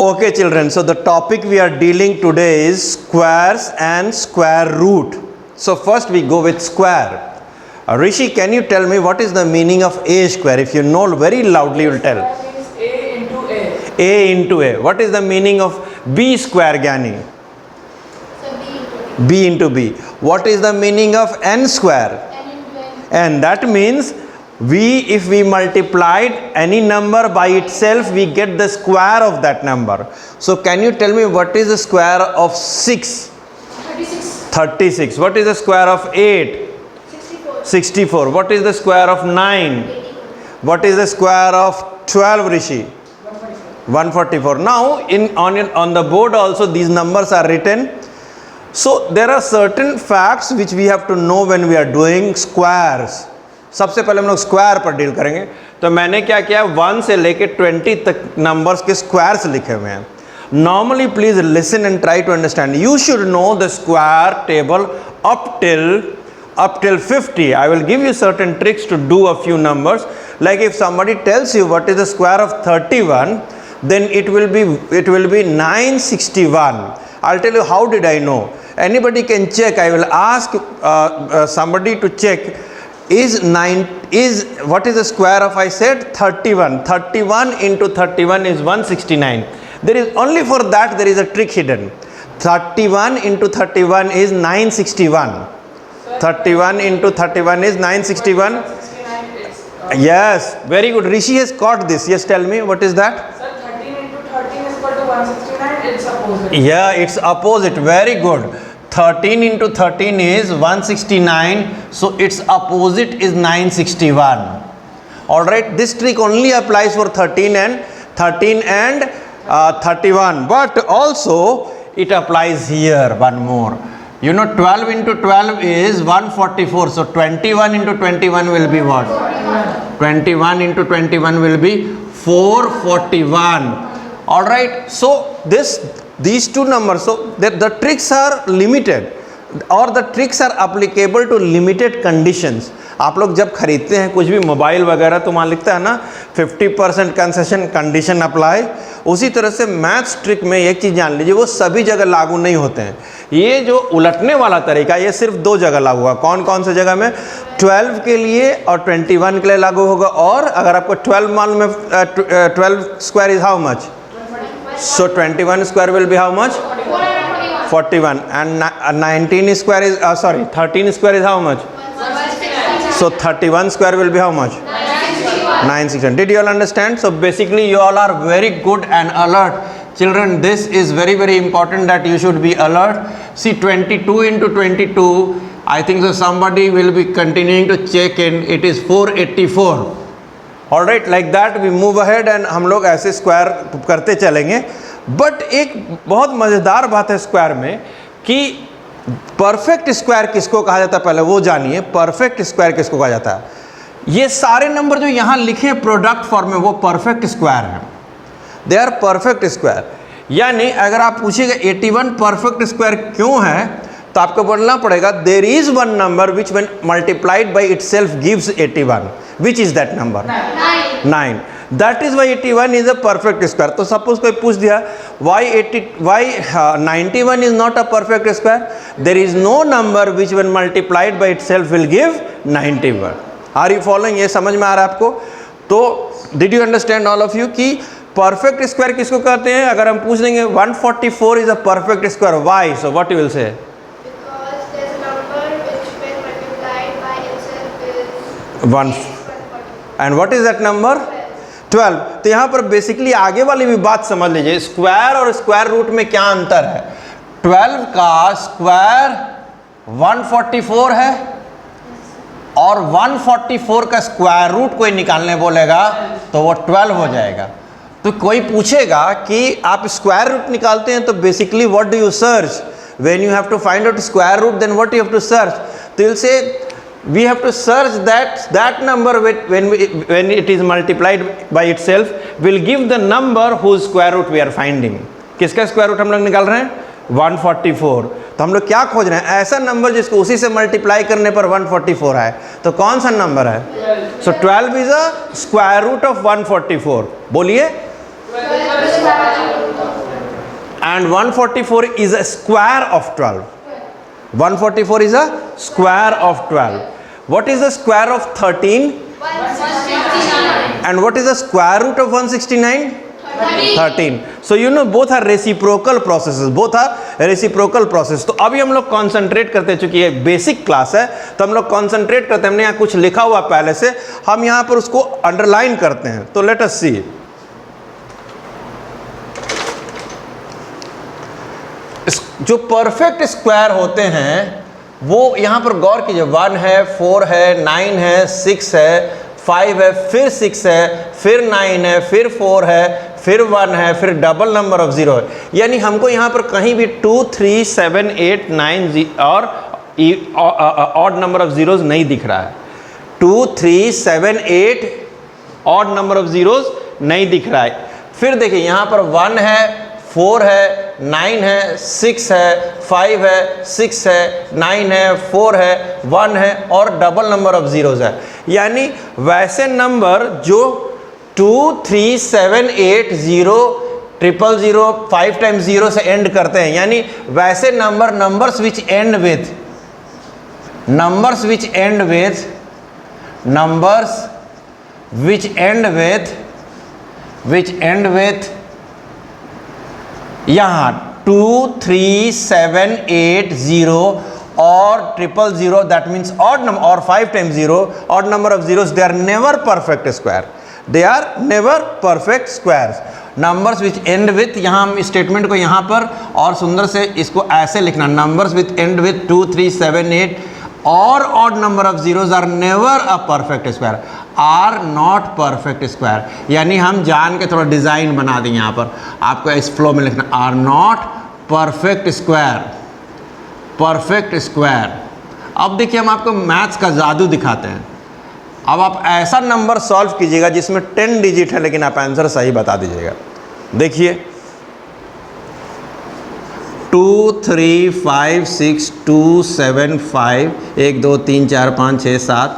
Okay children, so the topic we are dealing today is squares and square root. So first we go with square. Rishi, can you tell me what is the meaning of a square? If you know very loudly, you will tell. Means A into A. A into A. What is the meaning of b square, Gyani? So B into B. What is the meaning of n square? n into n. And that means if we multiplied any number by itself, we get the square of that number. So can you tell me what is the square of 6? 36. 36. What is the square of 8? 64. 64. What is the square of 9? 81. What is the square of 12, Rishi? 144. Now on the board also these numbers are written. So there are certain facts which we have to know when we are doing squares. सबसे पहले हम लोग square पर deal करेंगे. तो मैंने क्या किया, 1 से लेके 20 तक नंबर्स के स्क्वायर्स लिखे हुए हैं. Normally please listen and try to understand. You should know the square table up till 50. I will give you certain tricks to do a few numbers. Like if somebody tells you what is the square of 31, then it will be 961. I'll tell you how did I know. Anybody can check. I will ask somebody to check. What is the square of, I said 31. 31 into 31 is 169. There is only for that there is a trick hidden. 31 into 31 is 961. 31 into 31 is 961. 169 is. Yes, very good. Rishi has caught this. Yes, tell me what is that? Sir, 13 into 13 is equal to 169. It's opposite. Yeah, it's opposite. Very good. 13 into 13 is 169. So its opposite is 961. Alright, this trick only applies for 13 and 31. But also it applies here one more. You know 12 into 12 is 144. So 21 into 21 will be what? 21 into 21 will be 441. Alright, so these two numbers, so the tricks are limited और the tricks are applicable to limited conditions. आप लोग जब खरीदते हैं कुछ भी mobile वगैरह तो वहाँ लिखता है ना 50% कंसेशन कंडीशन अप्लाई. उसी तरह से मैथ्स ट्रिक में एक चीज़ जान लीजिए, वो सभी जगह लागू नहीं होते हैं. ये जो उलटने वाला तरीका ये सिर्फ 2 जगह लागू होगा. कौन कौन से जगह में? 12 के लिए और 21 के लिए लागू होगा. और अगर आपको 12 मालूम है 12 square is how much? So 21 square will be how much? 41. And 13 square is how much? 169. So 31 square will be how much? 961. Did you all understand? So basically you all are very good and alert. Children, this is very, very important that you should be alert. See 22 into 22, I think so somebody will be continuing to check in. It is 484. Alright, like that we move ahead and हम लोग ऐसे square करते चलेंगे. But एक बहुत मज़ेदार बात है स्क्वायर में कि परफेक्ट स्क्वायर किसको कहा जाता है, पहले वो जानिए. परफेक्ट स्क्वायर किसको कहा जाता है? ये सारे नंबर जो यहाँ लिखे हैं प्रोडक्ट फॉर्म में वो परफेक्ट स्क्वायर हैं. They are perfect square. यानी अगर आप पूछिएगा 81 परफेक्ट स्क्वायर क्यों है, तो आपको बोलना पड़ेगा there is one number which when multiplied by itself gives 81. Which is that number? 9. That is why 81 is a perfect square. तो suppose कोई पूछ दिया why 91 is not a perfect square? There is no number which when multiplied by itself will give 91. Are you following? ये समझ में आ रहा है आपको? तो did you understand all of you कि perfect square किसको कहते हैं? अगर हम पूछ देंगे 144 is a perfect square. Why? So what you will say? Because there's a number which when multiplied by itself is 1. And what is that number? 12. तो यहाँ पर बेसिकली आगे वाली भी बात समझ लीजिए. स्क्वायर और स्क्वायर रूट में क्या अंतर है? 12 का स्क्वायर 144 है और 144 का स्क्वायर रूट कोई निकालने बोलेगा तो वो 12 हो जाएगा. तो कोई पूछेगा कि आप स्क्वायर रूट निकालते हैं तो basically what do you search? When you have to find out square root then what you have to search? तो you say we have to search that number when it is multiplied by itself will give the number whose square root we are finding. किसका square root हम लोग निकाल रहे हैं? 144. तो हम लोग क्या खोज रहे हैं? ऐसा नंबर जिसको उसी से मल्टीप्लाई करने पर 144 आए. तो कौन सा नंबर है? So 12 is a square root of 144. बोलिए. 12 is square root of and 144 is a square of 12. 144 is a square of 12. What is the square of 13? 169. And what is the square root of 169? 13. So you know both are reciprocal processes. Both are reciprocal process. तो अभी हम लोग concentrate करते, चूंकि ये basic class है तो हम लोग कॉन्सेंट्रेट करते हैं. हमने यहाँ कुछ लिखा हुआ पहले से, हम यहाँ पर उसको अंडरलाइन करते हैं. तो लेट अस सी. जो परफेक्ट स्क्वायर होते हैं वो यहाँ पर गौर कीजिए. 1 है, 4 है, 9 है, 6 है, 5 है, फिर 6 है, फिर 9 है, फिर 4 है, फिर 1 है, फिर डबल नंबर ऑफ 0 है. यानी हमको यहाँ पर कहीं भी 2, 3, 7, 8, 9 और ऑड नंबर ऑफ जीरोज नहीं दिख रहा है. 2, 3, 7, 8 ऑड नंबर ऑफ जीरोज नहीं दिख रहा है. फिर देखिए यहाँ पर 1 है, 4 है, 9 है, 6 है, 5 है, 6 है, 9 है, 4 है, 1 है और डबल नंबर ऑफ जीरोज है. यानी वैसे नंबर जो 2, 3, 7, 8, 0, 000, 5 टाइम्स 0 से एंड करते हैं. यानी वैसे नंबर्स विच एंड विथ यहाँ 2, 3, 7, 8, 0 और 000, that means odd number or 5 times 0, odd number of zeros, they are never perfect square. They are never perfect squares. Numbers which end with, यहाँ हम स्टेटमेंट को यहाँ पर और सुंदर से इसको ऐसे लिखना. Numbers which end with 2, 3, 7, 8 और odd number of zeros are never a perfect square. Are not perfect square. यानी हम जान के थोड़ा डिज़ाइन बना देंगे यहाँ पर. आपको इस फ्लो में लिखना are not perfect square. perfect square. अब देखिए हम आपको मैथ्स का जादू दिखाते हैं. अब आप ऐसा नंबर सॉल्व कीजिएगा जिसमें 10 डिजिट है लेकिन आप आंसर सही बता दीजिएगा. देखिए 2, 3, 5, 6, 2, 7, 5, 1, 2, 3, 4, 5, 6, 7,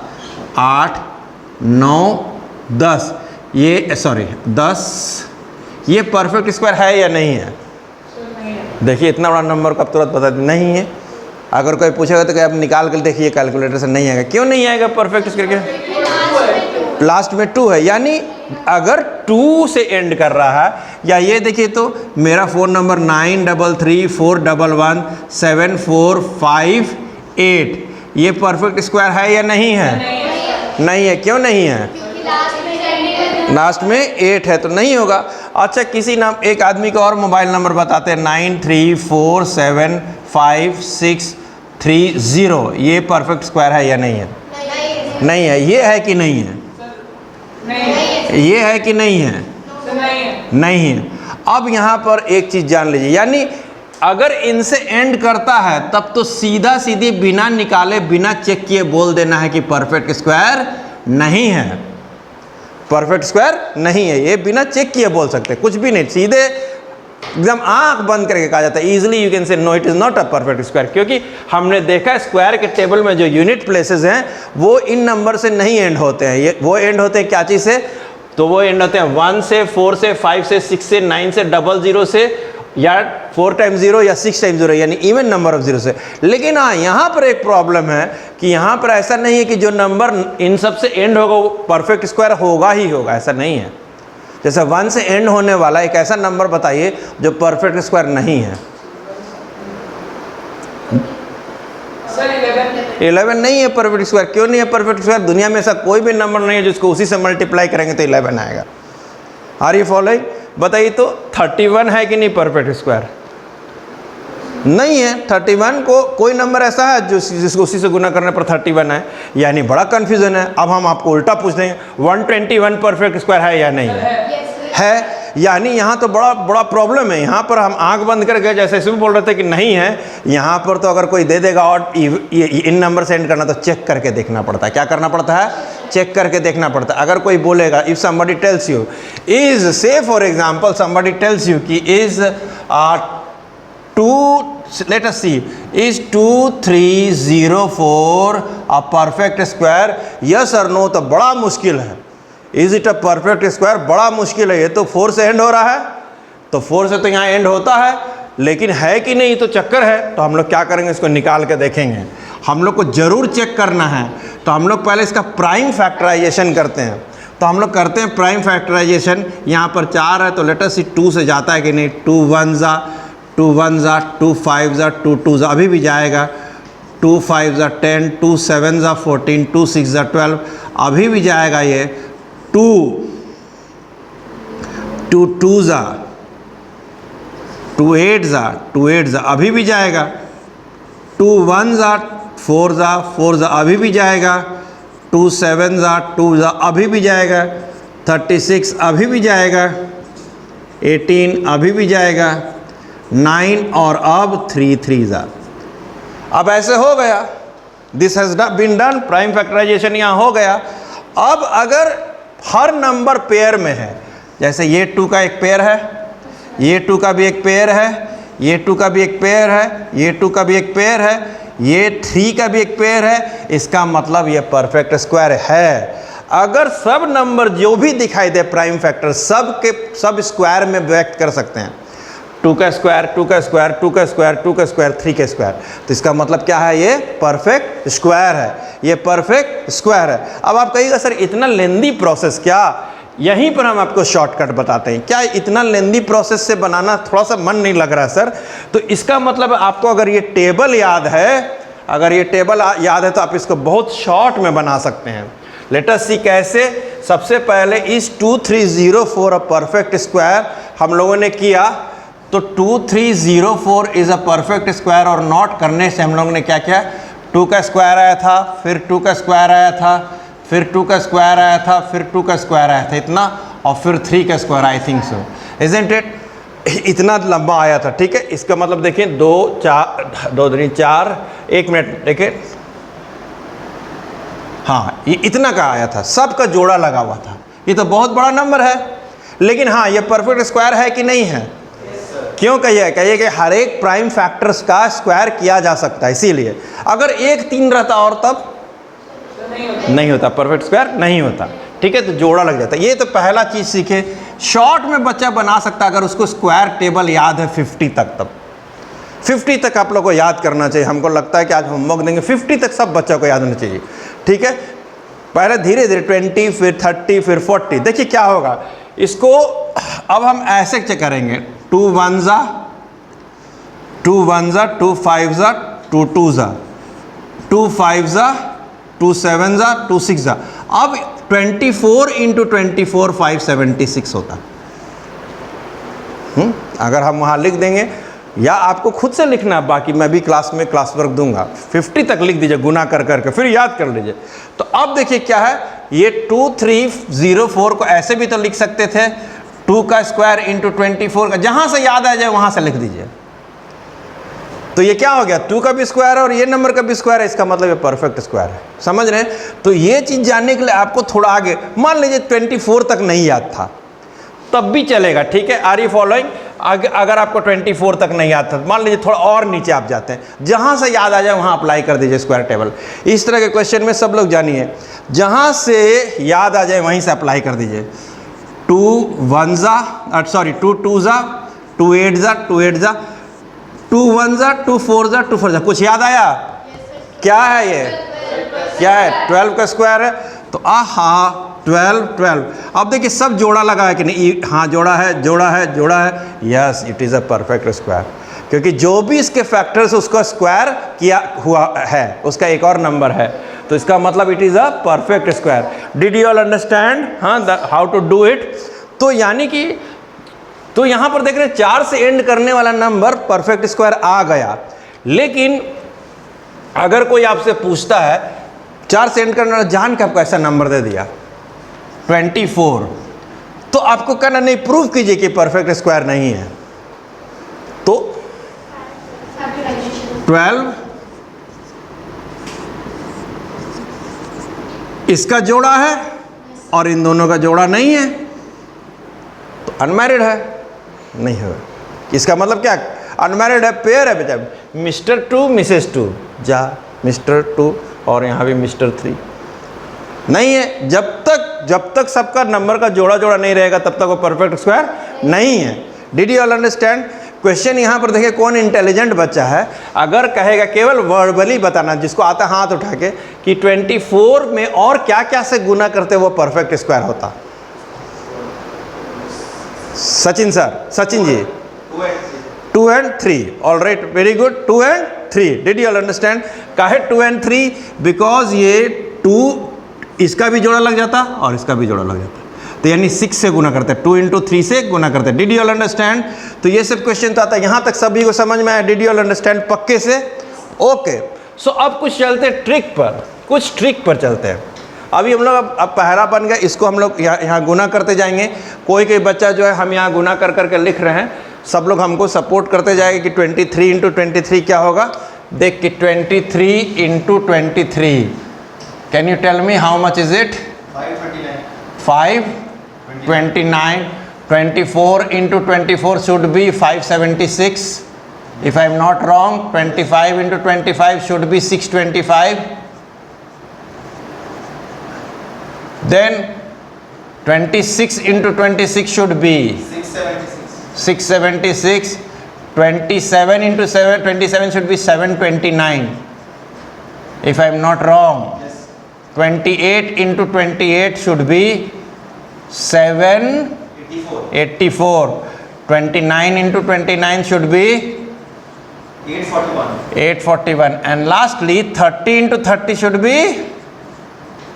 8, 9, 10. ये सॉरी 10. ये परफेक्ट स्क्वायर है या नहीं है? देखिए इतना बड़ा नंबर को आप तुरंत बता नहीं है. अगर कोई पूछेगा तो क्या आप निकाल कर देखिए कैलकुलेटर से. नहीं आएगा. क्यों नहीं आएगा परफेक्ट स्क्वायर के? लास्ट में 2 है. यानी अगर 2 से एंड कर रहा है, या ये देखिए तो मेरा फ़ोन नंबर 9334117458, ये परफेक्ट स्क्वायर है या नहीं है? नहीं है. क्यों नहीं है? लास्ट में 8 है तो नहीं होगा. अच्छा किसी नाम एक आदमी का और मोबाइल नंबर बताते हैं 93475630. ये परफेक्ट स्क्वायर है या नहीं है? नहीं है. ये है कि नहीं है? ये है कि नहीं है? नहीं है. अब यहाँ पर एक चीज़ जान लीजिए. यानी अगर इनसे एंड करता है तब तो सीधा सीधी बिना निकाले बिना चेक किए बोल देना है कि परफेक्ट स्क्वायर नहीं है. परफेक्ट स्क्वायर नहीं है. ये बिना चेक किए बोल सकते हैं. कुछ भी नहीं, सीधे एकदम आंख बंद करके कहा जाता है. Easily you can say no it is not a perfect square. क्योंकि हमने देखा स्क्वायर के टेबल में जो यूनिट प्लेसेस हैं वो इन नंबर से नहीं एंड होते हैं. ये वो एंड होते हैं क्या चीज़ से? तो वो एंड होते हैं 1 से, 4 से, 5 से, 6 से, 9 से, 00 से, या 4 टाइम्स 0 या 6 टाइम्स 0, यानी इवन नंबर ऑफ 0 से. लेकिन हाँ यहाँ पर एक प्रॉब्लम है कि यहाँ पर ऐसा नहीं है कि जो नंबर इन सब से एंड होगा वो परफेक्ट स्क्वायर होगा ही होगा. ऐसा नहीं है. जैसे 1 से एंड होने वाला एक ऐसा नंबर बताइए जो परफेक्ट स्क्वायर नहीं है. 11 नहीं है परफेक्ट स्क्वायर. क्यों नहीं है परफेक्ट स्क्वायर? दुनिया में ऐसा कोई भी नंबर नहीं है जिसको उसी से मल्टीप्लाई करेंगे तो 11 आएगा. Are you following? बताइए तो 31 है कि नहीं परफेक्ट स्क्वायर? नहीं है. 31 को कोई नंबर ऐसा है जो जिसको उसी से गुना करने पर 31 है. यानी बड़ा कन्फ्यूजन है. अब हम आपको उल्टा पूछ देंगे 121 परफेक्ट स्क्वायर है या नहीं है? यानी यहाँ तो बड़ा प्रॉब्लम है. यहाँ पर हम आंख बंद करके जैसे इसमें बोल रहे थे कि नहीं है. यहाँ पर तो अगर कोई दे देगा और इन नंबर से एंड करना तो चेक करके देखना पड़ता है. क्या करना पड़ता है? चेक करके देखना पड़ता है. अगर कोई बोलेगा if somebody tells you is, say for example somebody tells you कि is 2, let us see, is 2304 a perfect square? yes or no? तो बड़ा मुश्किल है. Is it a perfect square? बड़ा मुश्किल है. ये तो 4 से एंड हो रहा है तो 4 से तो यहाँ एंड होता है. लेकिन है कि नहीं तो चक्कर है, तो हम लोग क्या करेंगे, इसको निकाल के देखेंगे। हम लोग को ज़रूर चेक करना है, तो हम लोग पहले इसका प्राइम फैक्टराइजेशन करते हैं। तो हम लोग करते हैं प्राइम फैक्टराइजेशन। यहाँ पर 4 है तो लेट अस सी 2 से जाता है कि नहीं। 2 1 ज़ा 2 1 ज़ा 2 5 ज़ा 2 2 ज़ा अभी भी जाएगा। 2 5 ज़ा 10 2 7 ज़ा 14 2 6 ज़ा 12 अभी भी जाएगा ये। 2 2 ज़ा 2 8 ज़ा 2 8 ज़ा अभी भी जाएगा। 2 1 ज़ा 4 ज़ा 4 ज़ा अभी भी जाएगा। 2 7 ज़ा 2 ज़ा अभी भी जाएगा। 36 अभी भी जाएगा। 18 अभी भी जाएगा। 9 और अब 3 3 ज़ा। अब ऐसे हो गया, this has been done, prime factorization यहाँ हो गया। अब अगर हर नंबर पेयर में है, जैसे ये 2 का एक पेयर है, ये 2 का भी एक पेयर है, ये 2 का भी एक पेयर है, ये 2 का भी एक पेयर है, ये 3 का भी एक पेयर है, इसका मतलब ये परफेक्ट स्क्वायर है। अगर सब नंबर जो भी दिखाई दे प्राइम फैक्टर सब के सब स्क्वायर में व्यक्त कर सकते हैं। 2 का स्क्वायर 2 का स्क्वायर 2 का स्क्वायर 2 का स्क्वायर 3 का स्क्वायर, तो इसका मतलब क्या है, ये परफेक्ट स्क्वायर है, ये परफेक्ट स्क्वायर है। अब आप कहिएगा सर इतना लेंदी प्रोसेस क्या, यहीं पर हम आपको शॉर्टकट बताते हैं। क्या इतना लेंदी प्रोसेस से बनाना थोड़ा सा मन नहीं लग रहा सर? तो इसका मतलब आपको अगर ये टेबल याद है, अगर ये टेबल याद है तो आप इसको बहुत शॉर्ट में बना सकते हैं। लेट अस सी कैसे। सबसे पहले इस 2304 अ परफेक्ट स्क्वायर हम लोगों ने किया, तो 2304 इज़ अ परफेक्ट स्क्वायर और नॉट करने से हम लोगों ने क्या किया, 2 का स्क्वायर आया था, फिर 2 का स्क्वायर आया था, फिर 2 का स्क्वायर आया था, फिर 2 का स्क्वायर आया था इतना, और फिर 3 का square, I think so, isn't it? इतना लंबा आया था, ठीक है। इसका मतलब देखिए 2 4 2 3 4, 1 मिनट देखिए, हाँ ये इतना का आया था, सबका जोड़ा लगा हुआ था। ये तो बहुत बड़ा नंबर है, लेकिन हाँ ये परफेक्ट स्क्वायर है कि नहीं है? क्यों कहिए कि हर एक प्राइम फैक्टर्स का स्क्वायर किया जा सकता है, इसीलिए। अगर 1 3 रहता और तब नहीं होता, परफेक्ट स्क्वायर नहीं होता, ठीक है। तो जोड़ा लग जाता है। ये तो पहला चीज़ सीखे, शॉर्ट में बच्चा बना सकता है अगर उसको स्क्वायर टेबल याद है 50 तक। तब 50 तक आप लोग को याद करना चाहिए। हमको लगता है कि आज होमवर्क देंगे 50 तक सब बच्चों को याद होना चाहिए, ठीक है। पहले धीरे धीरे 20 फिर 30 फिर 40। देखिए क्या होगा, इसको अब हम ऐसे करेंगे। 2 1 ज़ा 2 1 ज़ा 2 5 ज़ा 2 2 ज़ा 2 5 ज़ा 2 7 ज़ा 2 6 ज़ा। अब 24 इंटू 24 576 होता। अगर हम वहाँ लिख देंगे, या आपको खुद से लिखना है, बाकी मैं भी क्लास में क्लास वर्क दूंगा। 50 तक लिख दीजिए गुना कर करके, फिर याद कर लीजिए। तो अब देखिए क्या है, ये 2304 को ऐसे भी तो लिख सकते थे, 2 का स्क्वायर इंटू 24 का, जहाँ से याद आ जाए वहाँ से लिख दीजिए। तो ये क्या हो गया, 2 का भी स्क्वायर है और ये नंबर का भी स्क्वायर है, इसका मतलब ये परफेक्ट स्क्वायर है। समझ रहे हैं? तो ये चीज़ जानने के लिए आपको थोड़ा आगे, मान लीजिए 24 तक नहीं याद था तब भी चलेगा, ठीक है। Are you following? अगर आपको 24 तक नहीं याद था, मान लीजिए थोड़ा और नीचे आप जाते हैं, जहाँ से याद आ जाए वहाँ अप्लाई कर दीजिए स्क्वायर टेबल। इस तरह के क्वेश्चन में सब लोग जानिए, जहाँ से याद आ जाए वहीं से अप्लाई कर दीजिए। 2 1 ज़ा सॉरी 2 2 ज़ा 2 8 ज़ा 2 8 ज़ा 2 1 ज़ा 2 4 ज़ा 2 4 ज़ा। कुछ याद आया? क्या है ये? क्या है? 12 का स्क्वायर है। तो हाँ 12। अब देखिए सब जोड़ा लगा है कि नहीं? हाँ जोड़ा है, जोड़ा है, जोड़ा है। Yes, it is a perfect square, क्योंकि जो भी इसके फैक्टर्स उसका स्क्वायर किया हुआ है उसका एक और नंबर है, तो इसका मतलब it is a perfect square. Did you all understand हाँ हाउ टू डू इट? तो यानी कि तो यहाँ पर देख रहे हैं 4 से एंड करने वाला नंबर परफेक्ट स्क्वायर आ गया। लेकिन अगर कोई आपसे पूछता है 4 से एंड करने वाला, जान के आपको ऐसा नंबर दे दिया 24, तो आपको कहना नहीं, प्रूव कीजिए कि परफेक्ट स्क्वायर नहीं है। तो 12 इसका जोड़ा है और इन दोनों का जोड़ा नहीं है, तो अनमैरिड है, नहीं है। इसका मतलब क्या, अनमैरिड है, पेयर है बेटा। मिस्टर 2 मिसेस 2 जा, मिस्टर 2 और यहाँ भी मिस्टर 3 नहीं है। जब तक सबका नंबर का जोड़ा जोड़ा नहीं रहेगा तब तक वो परफेक्ट स्क्वायर नहीं है। Did you all understand? Question यहाँ पर देखिए कौन इंटेलिजेंट बच्चा है, अगर कहेगा केवल वर्बली बताना, जिसको आता हाथ उठा के कि 24 में और क्या क्या से गुना करते वो परफेक्ट स्क्वायर होता। Sachin sir, Sachin ji, 2 and 3, all right, very good, 2 and 3, did you understand? काहे 2 and 3? बिकॉज ये 2 इसका भी जोड़ा लग जाता और इसका भी जोड़ा लग जाता, तो यानी 6 से गुना करते हैं, 2 into 3 से गुना करते हैं। Did you understand? तो ये सब क्वेश्चन तो आता है, यहाँ तक सभी को समझ में आया? डिड यू अंडरस्टैंड पक्के से? ओके, सो अब कुछ चलते हैं ट्रिक पर, कुछ ट्रिक पर चलते हैं। अभी हम लोग अब पहला बन गया, इसको हम लोग यहाँ गुना करते जाएंगे। कोई कोई बच्चा जो है हम यहाँ गुना कर करके लिख रहे हैं, सब लोग हमको सपोर्ट करते जाएंगे कि 23 into 23 क्या होगा। देख कि 23 into 23, can you tell me how much is it? 529. 24 into 24 should be 576. If I am not wrong, 25 into 25 should be 625. Then 26 into 26 should be 676. 27 into 27 should be 729. If I am not wrong, 28 into 28 should be 784. 29 into 29 should be 841. And lastly 30 into 30 should be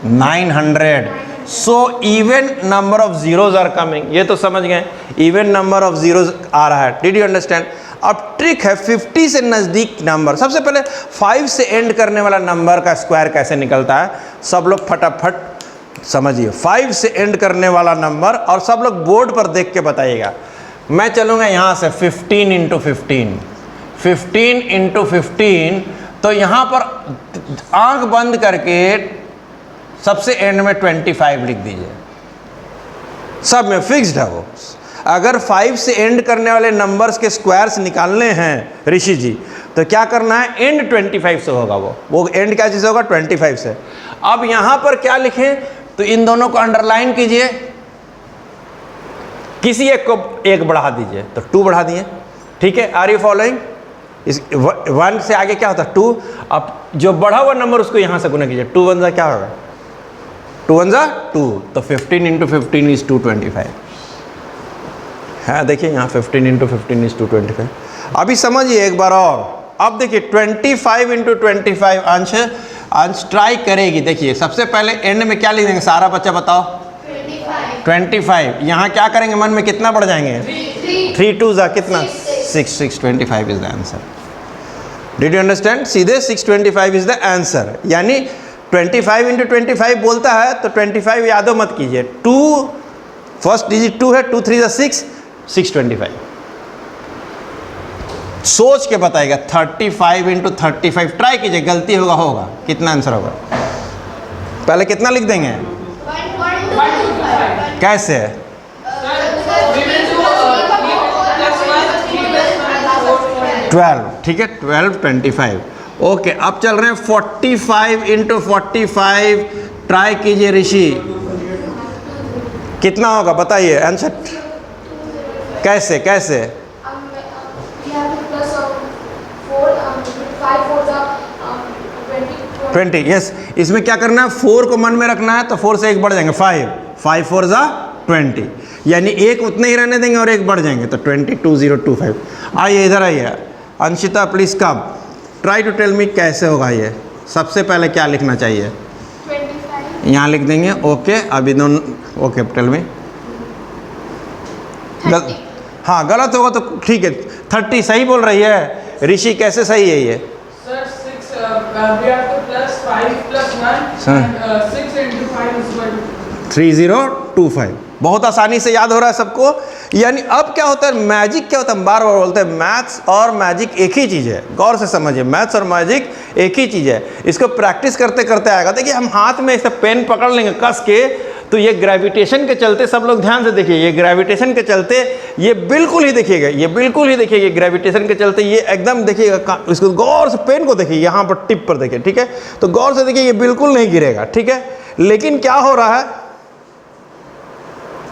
900. So even number of zeros are coming. ये तो समझ गए, even number of zeros आ रहा है। Did you understand? अब trick है 50 से नज़दीक नंबर। सबसे पहले 5 से एंड करने वाला नंबर का स्क्वायर कैसे निकलता है, सब लोग फटाफट समझिए। 5 से एंड करने वाला नंबर, और सब लोग बोर्ड पर देख के बताइएगा। मैं चलूँगा यहाँ से 15 into 15, 15 into 15, तो यहाँ पर आंख बंद करके सबसे एंड में 25 लिख दीजिए। सब में फिक्स्ड है वो। अगर 5 से एंड करने वाले नंबर्स के स्क्वायर्स निकालने हैं ऋषि जी, तो क्या करना है, एंड 25 से होगा। वो एंड क्या चीज़ होगा, 25 से। अब यहाँ पर क्या लिखें, तो इन दोनों को अंडरलाइन कीजिए, किसी एक को 1 बढ़ा दीजिए, तो 2 बढ़ा दिए, ठीक है। Are you following? इस 1 से आगे क्या होता है, 2। अब जो बढ़ा हुआ नंबर उसको यहाँ से गुना कीजिए, 2 1 जा क्या होगा, 2 1 जा 2, तो 15 into 15 is 225 है। देखिए यहाँ 15 into 15 is 225। अभी समझिए एक बार और। अब देखिए 25 into 25 अंश ट्राई करेगी। देखिए सबसे पहले एंड में क्या लिख देंगे, सारा बच्चा बताओ, 25। यहाँ क्या करेंगे, मन में कितना बढ़ जाएंगे, 3 2 जा कितना, 625 is the answer. Did you understand? सीधे 625 इज द आंसर। यानी 25 into 25 बोलता है तो 25 यादो मत कीजिए, 2 फर्स्ट डिजिट 2 है, 2 3 6, 625। सोच के बताएगा। 35 into 35 ट्राई कीजिए, गलती होगा कितना आंसर होगा। पहले कितना लिख देंगे, 125 कैसे, Plus 12, ठीक है, 12 25। ओके, अब चल रहे हैं 45 into 45 ट्राई कीजिए ऋषि, कितना होगा बताइए आंसर, कैसे कैसे, 20। यस, इसमें क्या करना है, 4 को मन में रखना है, तो 4 से 1 बढ़ जाएंगे, 5 4 जा 20, यानी 1 उतने ही रहने देंगे और 1 बढ़ जाएंगे, तो 2025। आइए इधर आइए, Anshita please come, try to tell me कैसे होगा ये। सबसे पहले क्या लिखना चाहिए, 25 यहाँ लिख देंगे। ओके, अभी दोनों, ओके टेल मी, हाँ गलत होगा तो ठीक है, 30 सही बोल रही है ऋषि, कैसे सही है ये, Sir, 6, we have to plus 5 plus 1 Sir. and 6 into 5 is equal to 3025। बहुत आसानी से याद हो रहा है सबको। यानी अब क्या होता है, मैजिक क्या होता है, बार बार बोलते हैं, मैथ्स और मैजिक एक ही चीज़ है। गौर से समझिए, मैथ्स और मैजिक एक ही चीज़ है। इसको प्रैक्टिस करते करते आएगा। देखिए हम हाथ में इसे पेन पकड़ लेंगे कस के, तो ये ग्रेविटेशन के चलते, सब लोग ध्यान से देखिए, ये ग्रेविटेशन के चलते ये बिल्कुल ही देखिएगा, ये बिल्कुल ही देखिए, ये ग्रेविटेशन के चलते ये एकदम देखिएगा, इसको गौर से पेन को देखिए, यहाँ पर टिप पर देखिए, ठीक है, तो गौर से देखिए ये बिल्कुल नहीं गिरेगा, ठीक है। लेकिन क्या हो रहा है,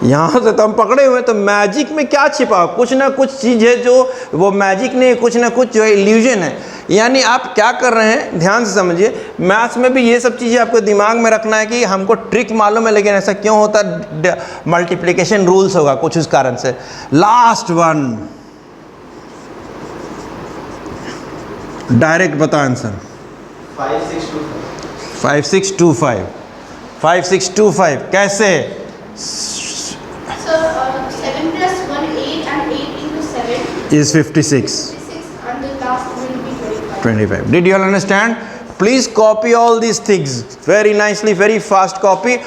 यहाँ से तो हम पकड़े हुए हैं, तो मैजिक में क्या छिपा, कुछ ना कुछ चीज़ है जो वो मैजिक नहीं, कुछ ना कुछ जो है इल्यूजन है। यानी आप क्या कर रहे हैं, ध्यान से समझिए। मैथ्स में भी ये सब चीज़ें आपको दिमाग में रखना है कि हमको ट्रिक मालूम है, लेकिन ऐसा क्यों होता है, मल्टीप्लिकेशन रूल्स होगा कुछ उस कारण से। लास्ट वन, डायरेक्ट बता आंसर। 5625 5625 कैसे? So 7 plus 1 8 and 8 into 7 is 56 and the last will be 25. 25. Did you all understand? Please copy all these things very nicely, very fast copy.